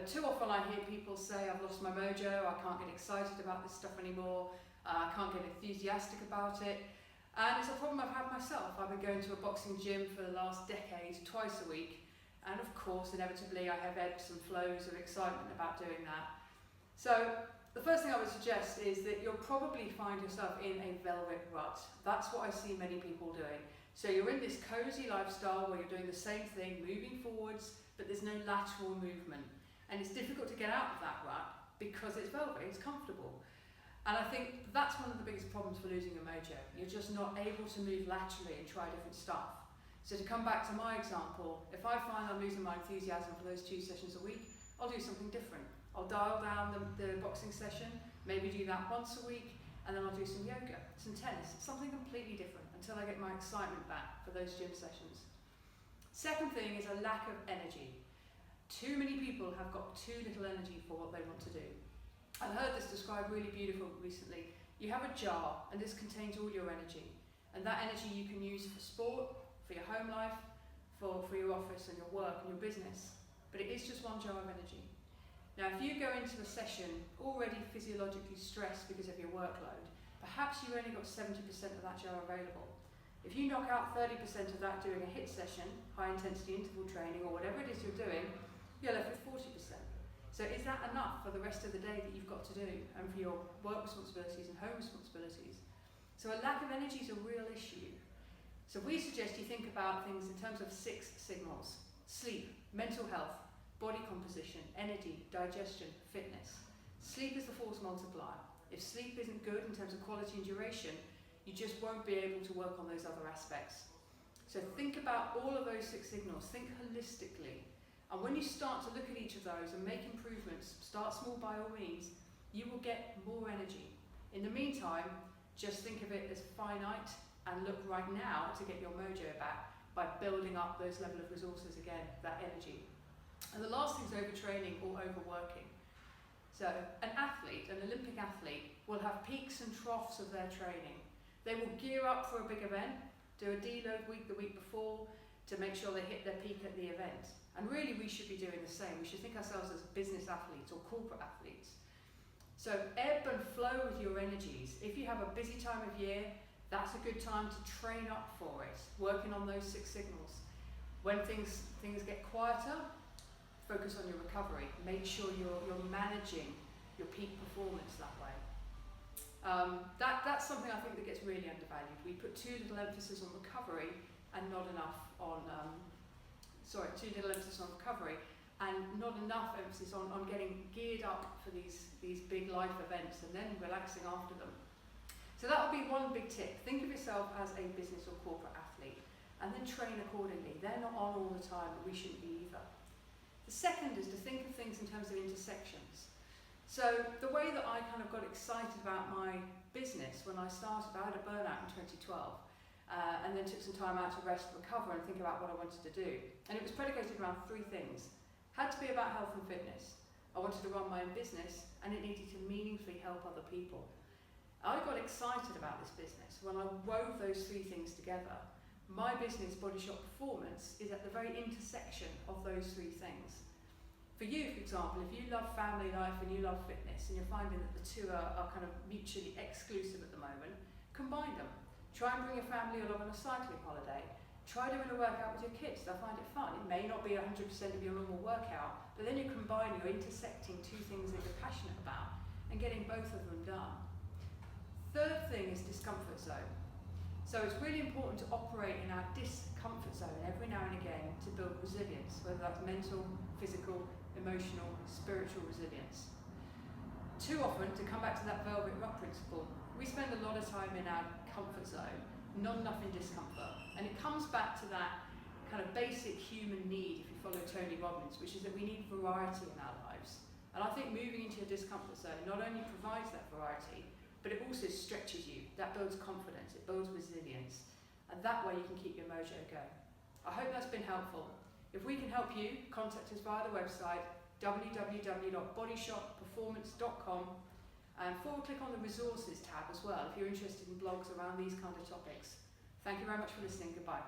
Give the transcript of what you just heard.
Too often I hear people say, I've lost my mojo, I can't get excited about this stuff anymore, I can't get enthusiastic about it. And it's a problem I've had myself. I've been going to a boxing gym for the last decade, twice a week. And of course, inevitably, I have ebbs and flows of excitement about doing that. So the first thing I would suggest is that you'll probably find yourself in a velvet rut. That's what I see many people doing. So you're in this cozy lifestyle where you're doing the same thing, moving forwards, but there's no lateral movement. And it's difficult to get out of that rut because it's velvet, it's comfortable. And I think that's one of the biggest problems for losing your mojo. You're just not able to move laterally and try different stuff. So to come back to my example, if I find I'm losing my enthusiasm for those 2 sessions a week, I'll do something different. I'll dial down the boxing session, maybe do that once a week, and then I'll do some yoga, some tennis, something completely different until I get my excitement back for those gym sessions. Second thing is a lack of energy. Too many people have got too little energy for what they want to do. I've heard this described really beautiful recently. You have a jar and this contains all your energy, and that energy you can use for sport, for your home life, for your office and your work and your business, but it is just one jar of energy. Now if you go into the session already physiologically stressed because of your workload, perhaps you've only got 70% of that jar available. If you knock out 30% of that doing a HIIT session, high intensity interval training or whatever it is you're doing, you're left with 40%. So is that enough for the rest of the day that you've got to do and for your work responsibilities and home responsibilities? So a lack of energy is a real issue. So we suggest you think about things in terms of 6 signals: sleep, mental health, body composition, energy, digestion, fitness. Sleep is the force multiplier. If sleep isn't good in terms of quality and duration, you just won't be able to work on those other aspects. So think about all of those 6 signals, think holistically. And when you start to look at each of those and make improvements, start small by all means, you will get more energy. In the meantime, just think of it as finite and look right now to get your mojo back by building up those level of resources again, that energy. And the last thing is overtraining or overworking. So an athlete, an Olympic athlete, will have peaks and troughs of their training. They will gear up for a big event, do a deload week the week before to make sure they hit their peak at the event. And really we should be doing the same. We should think ourselves as business athletes or corporate athletes. So ebb and flow with your energies. If you have a busy time of year, that's a good time to train up for it, working on those 6 signals. When things get quieter, focus on your recovery. Make sure you're managing your peak performance that way. That's something I think that gets really undervalued. We put too little emphasis on recovery and not enough on too little emphasis on recovery and not enough emphasis on getting geared up for these big life events and then relaxing after them. So that would be one big tip. Think of yourself as a business or corporate athlete and then train accordingly. They're not on all the time, but we shouldn't be either. The second is to think of things in terms of intersections. So the way that I kind of got excited about my business when I started, I had a burnout in 2012. And then took some time out to rest, recover and think about what I wanted to do. And it was predicated around 3 things. Had to be about health and fitness. I wanted to run my own business and it needed to meaningfully help other people. I got excited about this business when I wove those 3 things together. My business, Bodyshot Performance, is at the very intersection of those 3 things. For you, for example, if you love family life and you love fitness and you're finding that the 2 are kind of mutually exclusive at the moment, combine them. Try and bring your family along on a cycling holiday. Try doing a workout with your kids, they'll find it fun. It may not be 100% of your normal workout, but then you're intersecting 2 things that you're passionate about and getting both of them done. Third thing is discomfort zone. So it's really important to operate in our discomfort zone every now and again to build resilience, whether that's mental, physical, emotional, spiritual resilience. Too often, to come back to that velvet rut principle, we spend a lot of time in our comfort zone, not enough in discomfort. And it comes back to that kind of basic human need, if you follow Tony Robbins, which is that we need variety in our lives. And I think moving into your discomfort zone not only provides that variety, but it also stretches you. That builds confidence, it builds resilience. And that way you can keep your mojo going. I hope that's been helpful. If we can help you, contact us via the website, www.bodyshotperformance.com, and click on the resources tab as well if you're interested in blogs around these kind of topics. Thank you very much for listening. Goodbye.